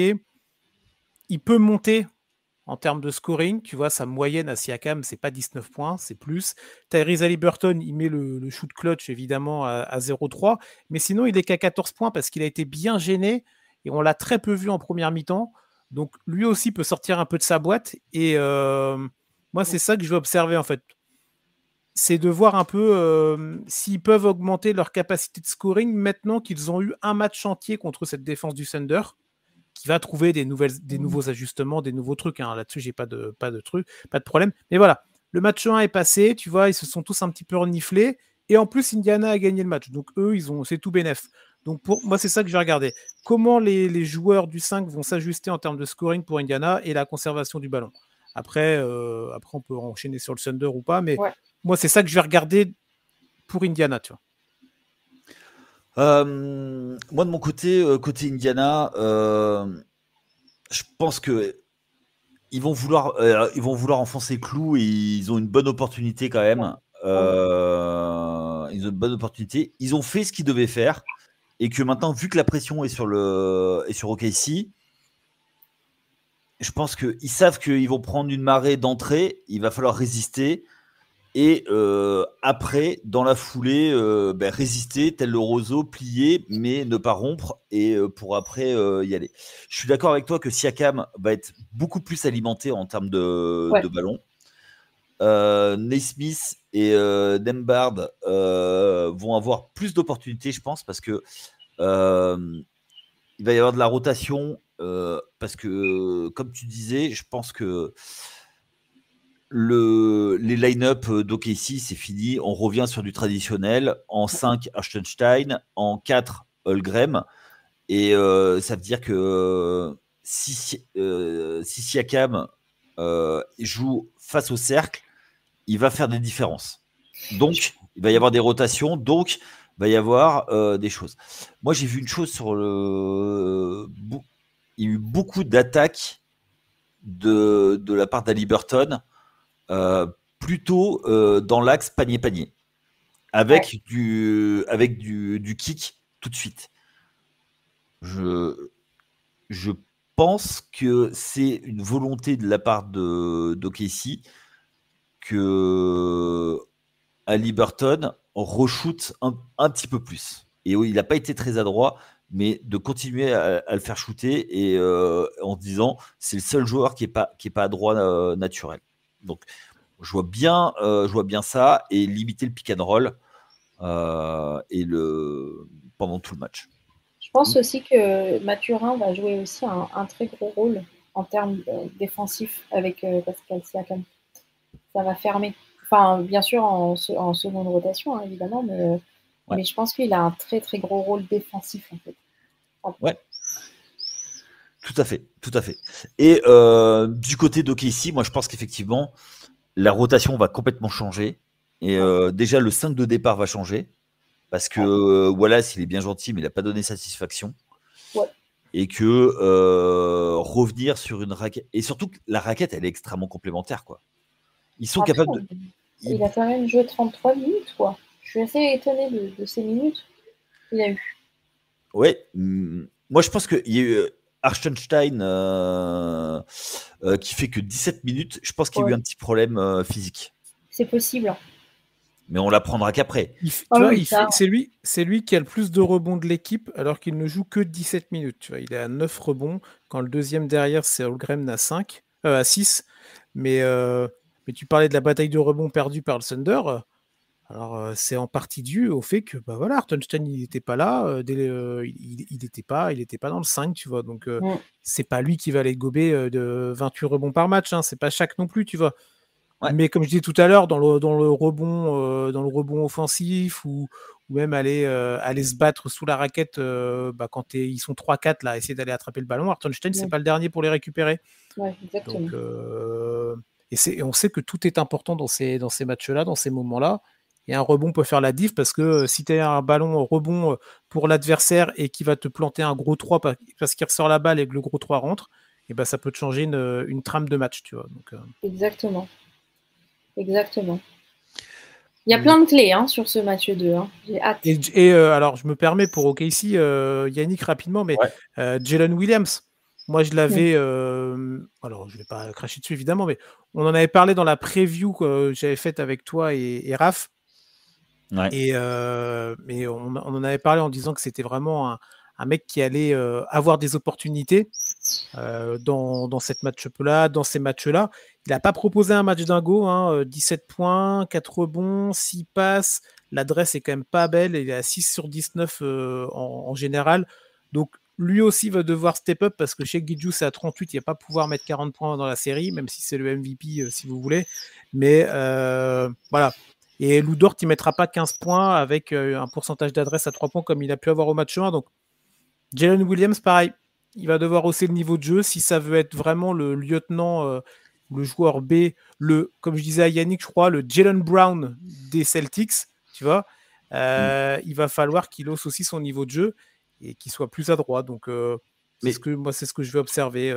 Il peut monter en termes de scoring, tu vois, sa moyenne à Siakam, c'est pas 19 points, c'est plus. Tyrese Haliburton, il met le shoot clutch, évidemment, à 0,3, mais sinon, il est qu'à 14 points parce qu'il a été bien gêné. et on l'a très peu vu en première mi-temps. Donc lui aussi peut sortir un peu de sa boîte et moi c'est ça que je vais observer en fait. C'est de voir un peu s'ils peuvent augmenter leur capacité de scoring maintenant qu'ils ont eu un match entier contre cette défense du Thunder qui va trouver des nouveaux ajustements, des nouveaux trucs. Hein. Là-dessus, j'ai pas de problème. Mais voilà, le match 1 est passé, tu vois, ils se sont tous un petit peu reniflés. Et en plus, Indiana a gagné le match. Donc eux, c'est tout bénef. Donc pour moi, c'est ça que je vais regarder. Comment les joueurs du 5 vont s'ajuster en termes de scoring pour Indiana et la conservation du ballon. Après on peut enchaîner sur le Thunder ou pas, mais moi, c'est ça que je vais regarder pour Indiana, tu vois. Moi, de mon côté, côté Indiana, je pense que ils vont vouloir enfoncer le clou et ils ont une bonne opportunité quand même. Ils ont une bonne opportunité. Ils ont fait ce qu'ils devaient faire et que maintenant, vu que la pression est sur OKC, je pense qu'ils savent qu'ils vont prendre une marée d'entrée. Il va falloir résister. Et après, dans la foulée, résister, tel le roseau, plier, mais ne pas rompre, et pour après y aller. Je suis d'accord avec toi que Siakam va être beaucoup plus alimenté en termes de ballon. Naismith et Nembhard vont avoir plus d'opportunités, je pense, parce que il va y avoir de la rotation, parce que, comme tu disais, je pense que les line-up d'OKC, c'est fini. On revient sur du traditionnel. En 5, Hartenstein. En 4, Holmgren. Et ça veut dire que si Siakam joue face au cercle, il va faire des différences. Donc, il va y avoir des rotations. Donc, il va y avoir des choses. Moi, j'ai vu une chose sur il y a eu beaucoup d'attaques de la part d'Haliburton. Plutôt dans l'axe panier-panier avec du kick tout de suite. Je pense que c'est une volonté de la part d'OKC que Haliburton re-shoot un petit peu plus. Et il n'a pas été très adroit, mais de continuer à le faire shooter et en se disant c'est le seul joueur qui est pas adroit naturel. Donc je vois bien ça et limiter le pick and roll pendant tout le match. Je pense aussi que Mathurin va jouer aussi un très gros rôle en termes défensifs avec Pascal Siakam. Ça va fermer. Enfin, bien sûr en seconde rotation, hein, évidemment, mais je pense qu'il a un très très gros rôle défensif en fait. Ouais. Tout à fait. Et du côté d'OKC, moi je pense qu'effectivement la rotation va complètement changer. Et déjà, le 5 de départ va changer. Parce que Wallace, il est bien gentil, mais il n'a pas donné satisfaction. Et que revenir sur une raquette. Et surtout, la raquette, elle est extrêmement complémentaire, quoi. Ils sont capables de. Il a quand même joué 33 minutes, quoi. Je suis assez étonné de ces minutes qu'il a eu. Ouais. Moi, je pense qu'il y a eu Hartenstein qui fait que 17 minutes. Je pense qu'il y a eu un petit problème physique. C'est possible. Mais on l'apprendra qu'après. C'est lui qui a le plus de rebonds de l'équipe alors qu'il ne joue que 17 minutes. Tu vois, il est à 9 rebonds quand le deuxième derrière, c'est Holmgren à 6. Mais tu parlais de la bataille de rebonds perdue par le Thunder. Alors, c'est en partie dû au fait que Hartenstein, il n'était pas là. Il n'était pas dans le 5, tu vois. Donc, c'est pas lui qui va aller gober de 28 rebonds par match. Hein. C'est pas Shaq non plus, tu vois. Ouais. Mais comme je disais tout à l'heure, dans le rebond offensif ou même aller se battre sous la raquette quand ils sont 3-4 là, essayer d'aller attraper le ballon, Hartenstein, c'est pas le dernier pour les récupérer. Ouais, exactement. Donc, et on sait que tout est important dans ces matchs-là, dans ces moments-là. Et un rebond peut faire la diff parce que si tu as un ballon rebond pour l'adversaire et qui va te planter un gros 3 parce qu'il ressort la balle et que le gros 3 rentre, et ça peut te changer une trame de match, tu vois. Donc, Exactement. Il y a plein de clés sur ce match 2. Hein. J'ai hâte. Et alors, je me permets pour OKC, Yannick, rapidement, mais Jalen Williams, moi, je l'avais... alors, je ne vais pas cracher dessus, évidemment, mais on en avait parlé dans la preview que j'avais faite avec toi et Raph. Ouais. Mais on en avait parlé en disant que c'était vraiment un mec qui allait avoir des opportunités dans cette match-là, dans ces matchs-là. Il n'a pas proposé un match dingo, 17 points, 4 rebonds, 6 passes. L'adresse est quand même pas belle, il est à 6 sur 19 en général. Donc, lui aussi va devoir step up parce que chez Gidjou, c'est à 38, il va pas pouvoir mettre 40 points dans la série, même si c'est le MVP, si vous voulez. Mais voilà. Et Lou Dort, il ne mettra pas 15 points avec un pourcentage d'adresse à 3 points comme il a pu avoir au match 1. Donc, Jalen Williams, pareil, il va devoir hausser le niveau de jeu si ça veut être vraiment le lieutenant, le joueur B, comme je disais à Yannick, je crois, le Jalen Brown des Celtics, tu vois. Il va falloir qu'il hausse aussi son niveau de jeu et qu'il soit plus adroit. Donc, c'est ce que je vais observer.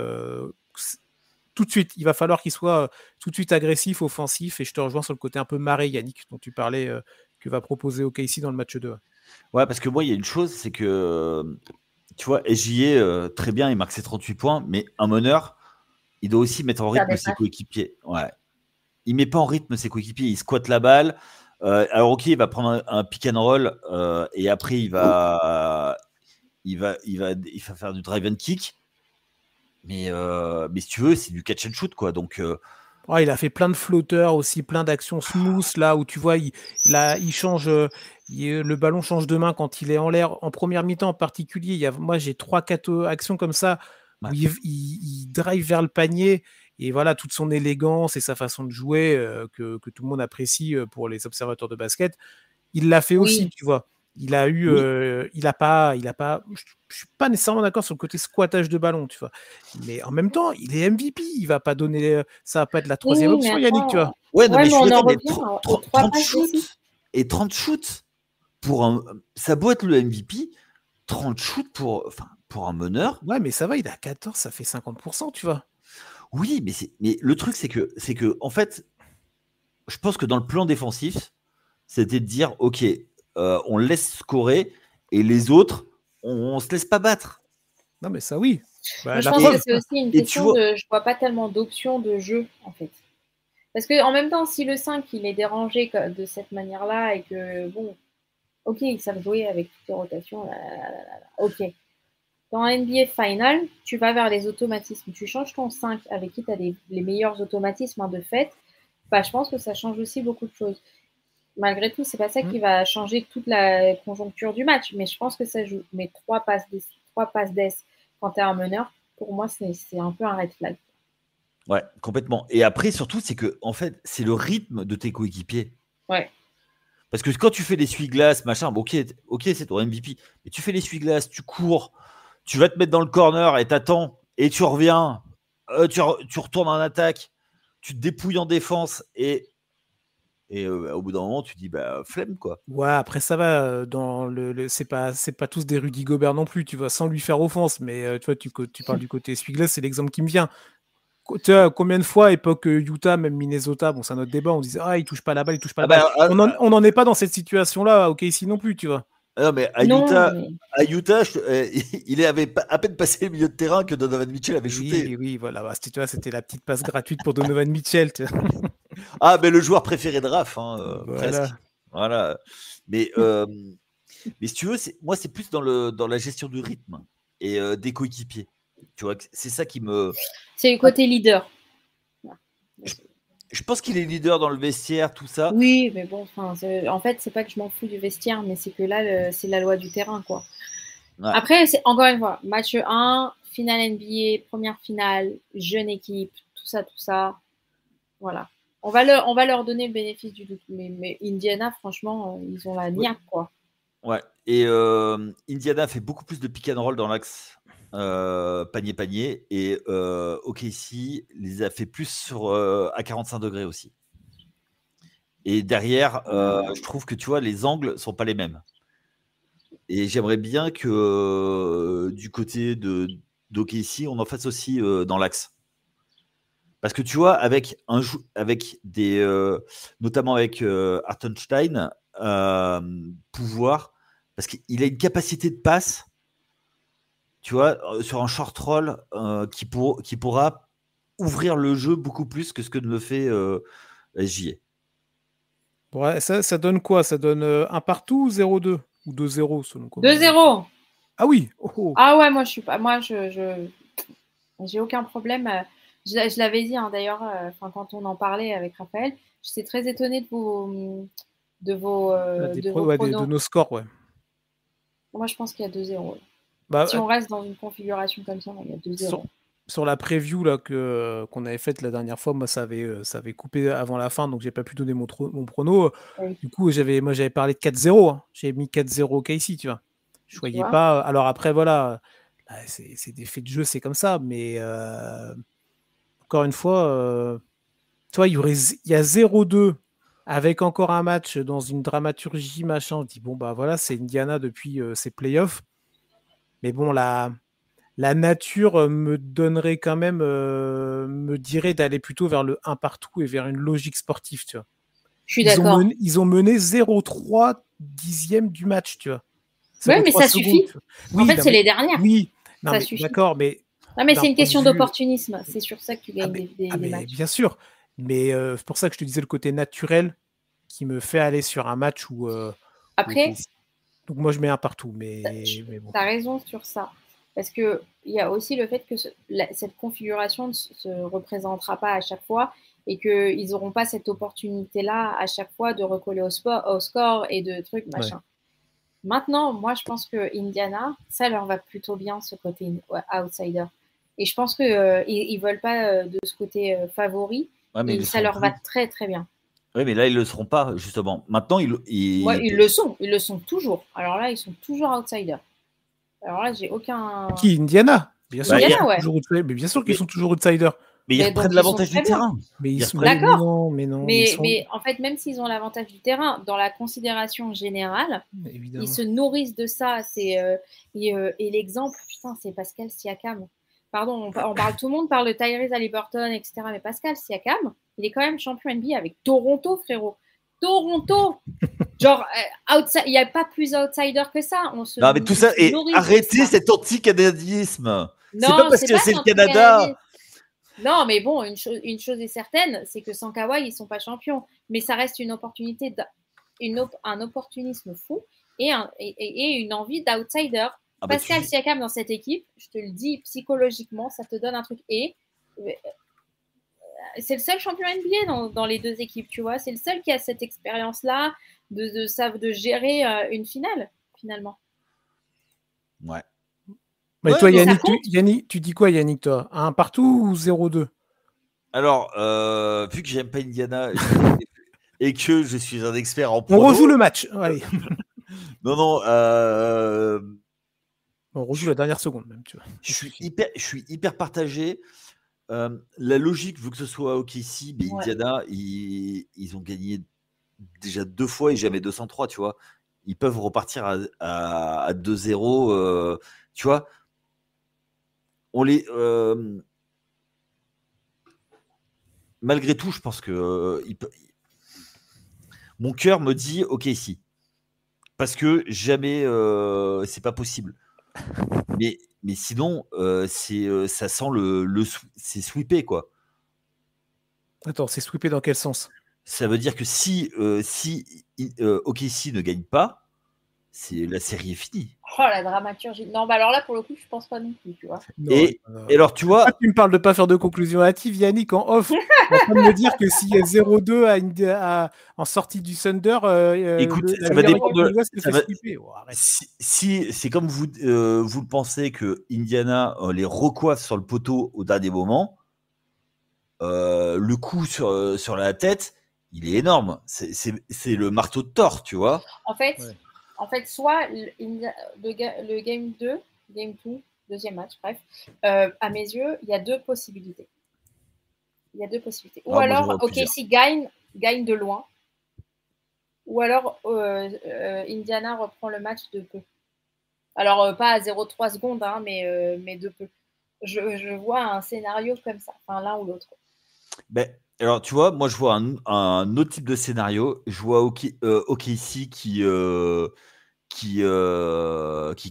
Tout de suite, il va falloir qu'il soit tout de suite agressif, offensif, et je te rejoins sur le côté un peu marré, Yannick, dont tu parlais, que va proposer OKC dans le match 2. Ouais, parce que moi, il y a une chose, c'est que, tu vois, SJA, très bien, il marque ses 38 points, mais un meneur, il doit aussi mettre en rythme ses coéquipiers. Ouais. Il met pas en rythme ses coéquipiers, il squatte la balle. Alors, ok, il va prendre un pick and roll, et après, il va faire du drive and kick. Mais si tu veux, c'est du catch and shoot, quoi. Donc, il a fait plein de flotteurs aussi, plein d'actions smooth, là où tu vois, il change, le ballon change de main quand il est en l'air. En première mi-temps en particulier, moi j'ai 3-4 actions comme ça où il drive vers le panier. Et voilà, toute son élégance et sa façon de jouer que tout le monde apprécie pour les observateurs de basket. Il l'a fait aussi, tu vois. Il a eu, il a pas. Je suis pas nécessairement d'accord sur le côté squattage de ballon, tu vois. Mais en même temps, il est MVP. Il va pas donner, ça va pas être la troisième option, Yannick, tu vois. Ouais, non, mais on en revient 30 shoots et 30 shoots pour ça doit être le MVP. 30 shoots pour un meneur. Ouais, mais ça va, il a 14, ça fait 50%, tu vois. Oui, mais le truc, c'est que, en fait, je pense que dans le plan défensif, c'était de dire, ok, on laisse scorer et les autres, on se laisse pas battre. Non, mais ça, oui. Je pense que c'est aussi une question je vois pas tellement d'options de jeu, en fait. Parce que en même temps, si le 5, il est dérangé de cette manière-là et que, bon, ok, ils savent jouer avec toutes les rotations, ok. Dans NBA Final, tu vas vers les automatismes. Tu changes ton 5 avec qui tu as les meilleurs automatismes de fait. Je pense que ça change aussi beaucoup de choses. Malgré tout, c'est pas ça qui va changer toute la conjoncture du match, mais je pense que ça joue. Mais 3 passes d'ess quand tu es un meneur, pour moi, c'est un peu un red flag. Ouais, complètement. Et après, surtout, c'est que en fait, c'est le rythme de tes coéquipiers. Ouais. Parce que quand tu fais l'essuie-glace, machin, ok, c'est ton MVP, mais tu fais l'essuie-glace, tu cours, tu vas te mettre dans le corner et t'attends, et tu reviens, tu retournes en attaque, tu te dépouilles en défense, et au bout d'un moment, tu dis, flemme, quoi. Ouais, après, ça va, c'est pas tous des Rudy Gobert non plus, tu vois, sans lui faire offense, mais tu vois, tu parles du côté essuie-glace, c'est l'exemple qui me vient. Tu vois, combien de fois, époque Utah, même Minnesota, bon, c'est un autre débat, on disait, il touche pas la balle, il touche pas la balle. On n'en est pas dans cette situation-là, ok, ici non plus, tu vois. Non, mais à Utah, il avait à peine passé le milieu de terrain que Donovan Mitchell avait shooté. Oui, voilà, c'était la petite passe gratuite pour Donovan Mitchell. Mais le joueur préféré de Raph, voilà. Presque. Voilà. Mais si tu veux, moi, c'est plus dans la gestion du rythme et des coéquipiers. Tu vois, c'est ça qui me. C'est le côté leader. Je pense qu'il est leader dans le vestiaire, tout ça. Oui, mais bon, en fait, c'est pas que je m'en fous du vestiaire, mais c'est que là, c'est la loi du terrain, quoi. Ouais. Après, encore une fois, match 1, finale NBA, première finale, jeune équipe, tout ça. Voilà. On va leur donner le bénéfice du doute. Mais Indiana, franchement, ils ont la niaque, quoi. Ouais. Et Indiana fait beaucoup plus de pick and roll dans l'axe panier et OKC les a fait plus à 45 degrés aussi. Et derrière, je trouve que tu vois, les angles sont pas les mêmes. Et j'aimerais bien que du côté d'OKC, on en fasse aussi dans l'axe. Parce que tu vois, avec notamment avec Hartenstein, pouvoir, parce qu'il a une capacité de passe, tu vois, sur un short roll qui pourra ouvrir le jeu beaucoup plus que ce que ne le fait SJA. Ouais, ça donne quoi? Ça donne un partout ou 0-2 ou 2-0 selon quoi? 2-0. Ah oui. Oh. Ah ouais, moi je suis pas. Moi, j'ai aucun problème. Je l'avais dit d'ailleurs, quand on en parlait avec Raphaël, j'étais très étonnée de vos De pronos. nos scores, ouais. Moi, je pense qu'il y a 2-0. Bah, si on reste dans une configuration comme ça, il y a 2-0. Sur la preview là qu'on avait faite la dernière fois, moi ça avait coupé avant la fin, donc j'ai pas pu donner mon prono. Oui. Du coup, j'avais parlé de 4-0. Hein. J'avais mis 4-0 KC, tu vois. Je voyais pas. Alors après, voilà, c'est des faits de jeu, c'est comme ça. Mais encore une fois, tu vois, il y a 0-2 avec encore un match dans une dramaturgie machin. On dit bon bah voilà, c'est Indiana depuis ses playoffs. Mais bon la nature me donnerait quand même, me dirait d'aller plutôt vers le 1 partout et vers une logique sportive, tu vois. Je suis d'accord. Ils ont mené 0,3 dixième du match, tu vois. Oui, mais ça suffit. Oui, en fait, c'est les dernières. Oui, ça suffit. D'accord, mais... Non, mais c'est une question d'opportunisme. C'est sur ça que tu gagnes des matchs. Bien sûr. Mais c'est pour ça que je te disais le côté naturel qui me fait aller sur un match où... Après... Donc moi, je mets 1 partout. Mais bon. Tu as raison sur ça. Parce qu'il y a aussi le fait que cette configuration ne se représentera pas à chaque fois et qu'ils n'auront pas cette opportunité-là à chaque fois de recoller au score et de trucs, machin. Ouais. Maintenant, moi, je pense que Indiana, ça leur va plutôt bien, ce côté outsider. Et je pense qu'ils ne veulent pas de ce côté favori. Ouais, et ça leur va très, très bien. Oui, mais là, ils ne le seront pas, justement. Maintenant, ils le sont. Ils le sont toujours. Alors là, ils sont toujours outsiders. Alors là, j'ai aucun... Qui, Indiana? Bien sûr, Indiana, ouais. Mais bien sûr qu'ils sont toujours outsiders. Mais ils reprennent l'avantage du terrain. Mais ils sont d'accord. Mais non. Mais en fait, même s'ils ont l'avantage du terrain, dans la considération générale, ils se nourrissent de ça. Et l'exemple, putain, c'est Pascal Siakam. Pardon, on parle, tout le monde parle de Tyrese Haliburton, etc. Mais Pascal Siakam, il est quand même champion NBA avec Toronto, frérot. Toronto. Genre, il n'y a pas plus outsider que ça. Non, mais tout ça, et arrêtez cet anti-canadisme. C'est pas parce que c'est le Canada. Non, mais bon, une chose est certaine, c'est que sans Kawhi, ils ne sont pas champions. Mais ça reste une opportunité, un opportunisme fou et une envie d'outsider. Pascal Siakam dans cette équipe, je te le dis, psychologiquement, ça te donne un truc. Et c'est le seul champion NBA dans les deux équipes, tu vois. C'est le seul qui a cette expérience-là de gérer une finale, finalement. Ouais. Mais toi, Yannick, tu dis quoi, Yannick, toi? 1 partout ou 0-2? Alors, vu que j'aime pas Indiana et que je suis un expert en prono... On rejoue le match. Allez. Non. On rejoue la dernière seconde, même, tu vois. Je suis hyper partagé. La logique veut que ce soit OKC, mais Indiana, ils ont gagné déjà 2 fois et jamais 203, tu vois. Ils peuvent repartir à 2-0, tu vois. Malgré tout, je pense que mon cœur me dit OKC. Parce que jamais c'est pas possible. Mais sinon, ça sent c'est sweepé, quoi. Attends, c'est sweepé dans quel sens? Ça veut dire que si OKC ne gagne pas, la série est finie. Oh, la dramaturgie. Non, bah alors là, pour le coup, je pense pas non plus, tu vois. Et alors, tu vois... Tu me parles de pas faire de conclusion hâtive, Yannick, en off. En train de me dire que s'il y a 0-2 en sortie du Thunder, écoute, ça va dépendre de... Si c'est comme vous le pensez que Indiana les recoiffe sur le poteau au dernier moment, le coup sur la tête, il est énorme. C'est le marteau de Thor, tu vois. En fait, soit le game 2, deuxième match, bref, à mes yeux, il y a 2 possibilités. Ou alors, OKC gagne de loin. Ou alors, Indiana reprend le match de peu. Alors, pas à 0,3 secondes, hein, mais de peu. Je vois un scénario comme ça, enfin l'un ou l'autre. Alors, tu vois, moi, je vois un autre type de scénario. Je vois OKC qui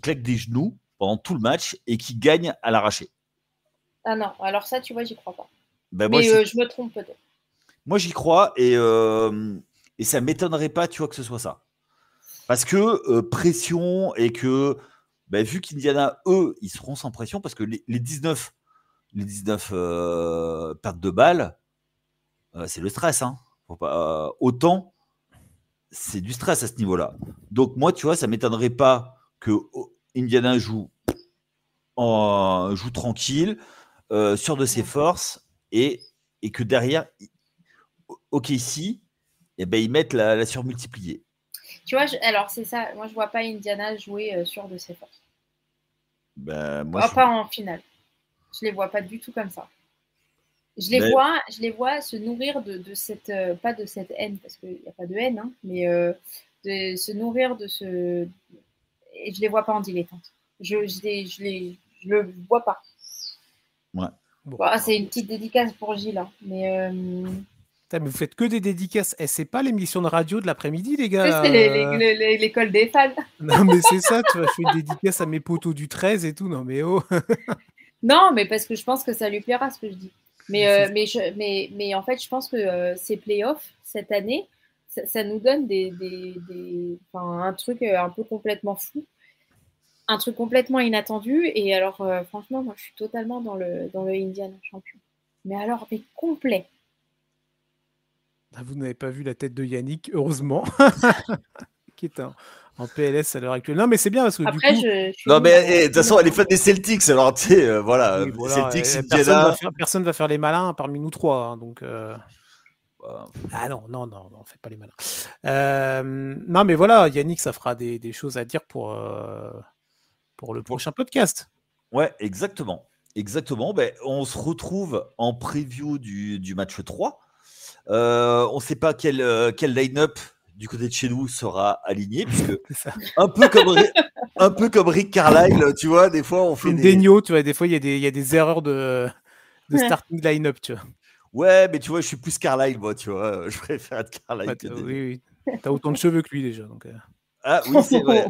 claque des genoux pendant tout le match et qui gagne à l'arraché. Ah non, alors ça, tu vois, j'y crois pas. Mais je me trompe peut-être. Moi, j'y crois et ça m'étonnerait pas, tu vois, que ce soit ça. Parce que pression et que vu qu'Indiana, eux, ils seront sans pression parce que les 19 pertes de balles, c'est le stress. Hein. Faut pas, autant, c'est du stress à ce niveau-là. Donc moi, tu vois, ça ne m'étonnerait pas que Indiana joue tranquille, sûr de ses forces, et que derrière, OKC, ils mettent la surmultipliée. Tu vois, alors c'est ça. Moi, je vois pas Indiana jouer sûr de ses forces. Moi, pas en finale. Je les vois pas du tout comme ça. Je les vois se nourrir de cette, pas de cette haine, parce qu'il n'y a pas de haine, hein, mais de se nourrir de ce. Et je les vois pas en dilettante. Je le vois pas. Ouais. Bon, c'est une petite dédicace pour Gilles, hein, mais. Mais vous faites que des dédicaces. C'est pas l'émission de radio de l'après-midi, les gars. C'est l'école des fans. Non, mais c'est ça, tu vois, je fais une dédicace à mes potos du 13 et tout. Non, mais oh. Non, mais parce que je pense que ça lui plaira, ce que je dis. Mais en fait, je pense que ces playoffs, cette année, ça nous donne un truc un peu complètement fou. Un truc complètement inattendu. Et alors, franchement, moi, je suis totalement dans le Indiana champion. Mais alors, mais complet. Vous n'avez pas vu la tête de Yannick, heureusement, qui est en PLS à l'heure actuelle. Non, mais c'est bien parce que après, du coup... je suis non, mais de toute façon, elle est fan des Celtics, alors tu sais, voilà. Oui, voilà. Celtics, personne va faire les malins parmi nous trois. Hein, donc... Ah non, on fait pas les malins. Non, mais voilà, Yannick, ça fera des choses à dire pour le prochain podcast. Ouais, exactement. On se retrouve en preview du match 3. On ne sait pas quel line-up du côté de chez nous sera aligné, puisque un peu comme Rick Carlisle, tu vois, des fois on fait des Daigneault, tu vois, des fois il y a des erreurs de starting line-up, tu vois. Ouais, mais tu vois, je suis plus Carlisle, moi, tu vois, je préfère être Carlisle. Oui, t'as autant de cheveux que lui déjà, donc. Ah oui, c'est vrai.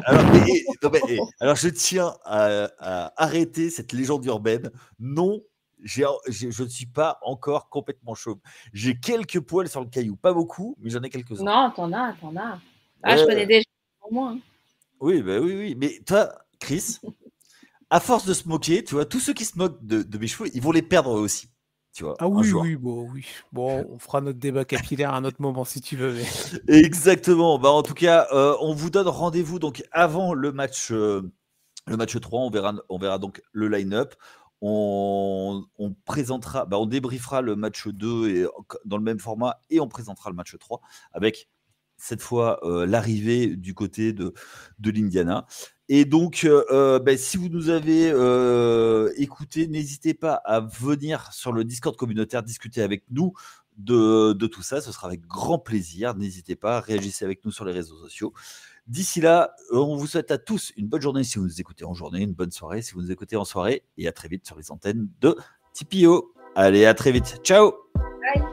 Alors je tiens à arrêter cette légende urbaine. Non. Je ne suis pas encore complètement chauve. J'ai quelques poils sur le caillou, pas beaucoup, mais j'en ai quelques-uns. Non, t'en as. Ah, je connais déjà au moins. Oui, oui. Mais toi, Chris, à force de se moquer, tu vois, tous ceux qui se moquent de mes cheveux, ils vont les perdre eux aussi. Tu vois, ah oui. Bon, on fera notre débat capillaire à un autre moment si tu veux. Mais... Exactement. En tout cas, on vous donne rendez-vous donc avant le match 3. On verra donc le line-up. On présentera, on débriefera le match 2 et, dans le même format, et on présentera le match 3 avec cette fois l'arrivée du côté de l'Indiana. Et donc, si vous nous avez écouté, n'hésitez pas à venir sur le Discord communautaire discuter avec nous de tout ça. Ce sera avec grand plaisir. N'hésitez pas, réagissez avec nous sur les réseaux sociaux. D'ici là, on vous souhaite à tous une bonne journée si vous nous écoutez en journée, une bonne soirée si vous nous écoutez en soirée, et à très vite sur les antennes de TPO. Allez, à très vite. Ciao. Bye.